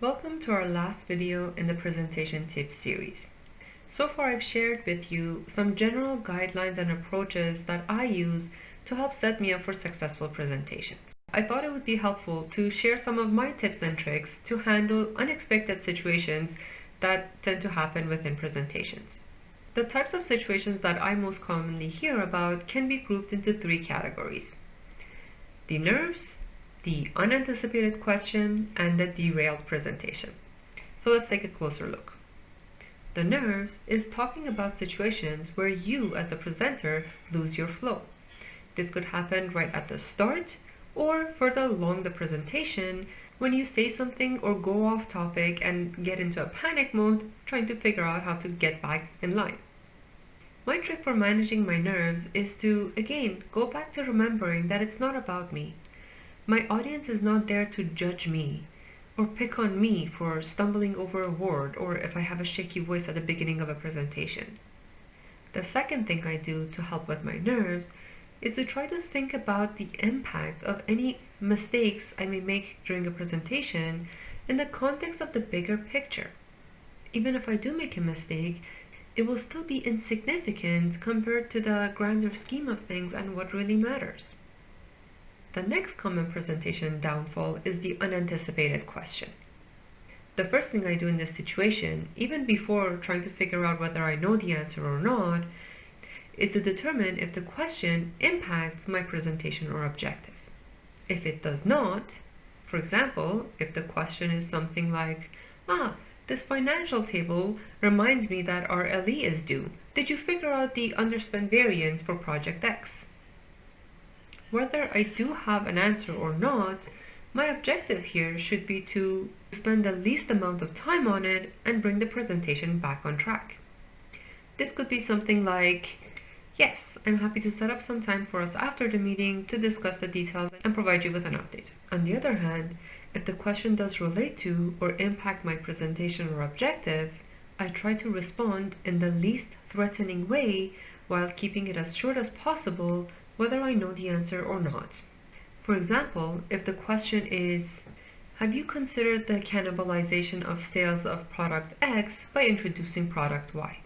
Welcome to our last video in the presentation tips series. So far I've shared with you some general guidelines and approaches that I use to help set me up for successful presentations. I thought it would be helpful to share some of my tips and tricks to handle unexpected situations that tend to happen within presentations. The types of situations that I most commonly hear about can be grouped into three categories: the nerves, the unanticipated question, and the derailed presentation. So let's take a closer look. The nerves is talking about situations where you as a presenter lose your flow. This could happen right at the start or further along the presentation when you say something or go off topic and get into a panic mode trying to figure out how to get back in line. My trick for managing my nerves is to, again, go back to remembering that it's not about me. My audience is not there to judge me or pick on me for stumbling over a word or if I have a shaky voice at the beginning of a presentation. The second thing I do to help with my nerves is to try to think about the impact of any mistakes I may make during a presentation in the context of the bigger picture. Even if I do make a mistake, it will still be insignificant compared to the grander scheme of things and what really matters. The next common presentation downfall is the unanticipated question. The first thing I do in this situation, even before trying to figure out whether I know the answer or not, is to determine if the question impacts my presentation or objective. If it does not, for example, if the question is something like, this financial table reminds me that our LE is due. Did you figure out the underspend variance for project X? Whether I do have an answer or not, my objective here should be to spend the least amount of time on it and bring the presentation back on track. This could be something like, yes, I'm happy to set up some time for us after the meeting to discuss the details and provide you with an update. On the other hand, if the question does relate to or impact my presentation or objective, I try to respond in the least threatening way while keeping it as short as possible, whether I know the answer or not. For example, if the question is, have you considered the cannibalization of sales of product X by introducing product Y?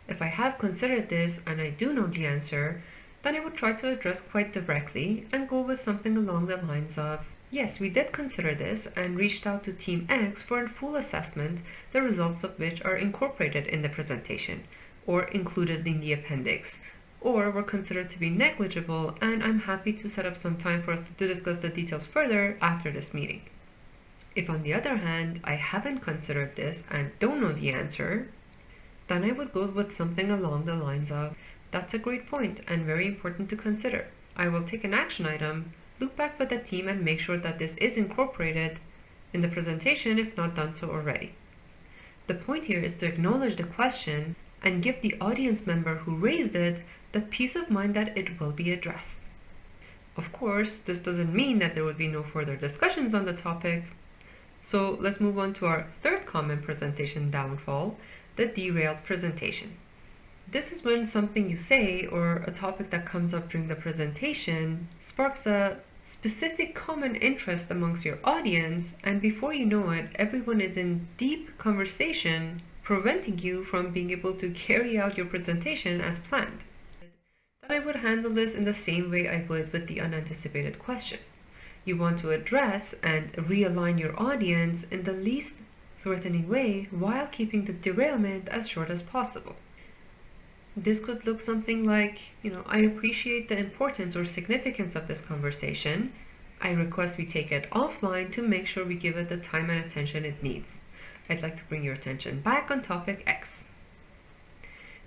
If I have considered this and I do know the answer, then I would try to address quite directly and go with something along the lines of, yes, we did consider this and reached out to Team X for a full assessment, the results of which are incorporated in the presentation or included in the appendix, or were considered to be negligible, and I'm happy to set up some time for us to discuss the details further after this meeting. If on the other hand, I haven't considered this and don't know the answer, then I would go with something along the lines of, that's a great point and very important to consider. I will take an action item, loop back with the team and make sure that this is incorporated in the presentation if not done so already. The point here is to acknowledge the question and give the audience member who raised it the peace of mind that it will be addressed. Of course, this doesn't mean that there would be no further discussions on the topic. So let's move on to our third common presentation downfall, the derailed presentation. This is when something you say or a topic that comes up during the presentation sparks a specific common interest amongst your audience, and before you know it, everyone is in deep conversation, preventing you from being able to carry out your presentation as planned. Then I would handle this in the same way I would with the unanticipated question. You want to address and realign your audience in the least threatening way while keeping the derailment as short as possible. This could look something like, I appreciate the importance or significance of this conversation. I request we take it offline to make sure we give it the time and attention it needs. I'd like to bring your attention back on topic X.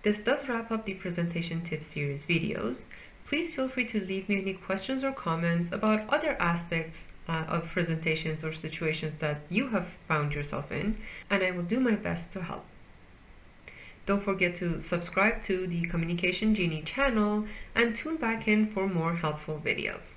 This does wrap up the presentation tips series videos. Please feel free to leave me any questions or comments about other aspects of presentations or situations that you have found yourself in, and I will do my best to help. Don't forget to subscribe to the Communication Genie channel and tune back in for more helpful videos.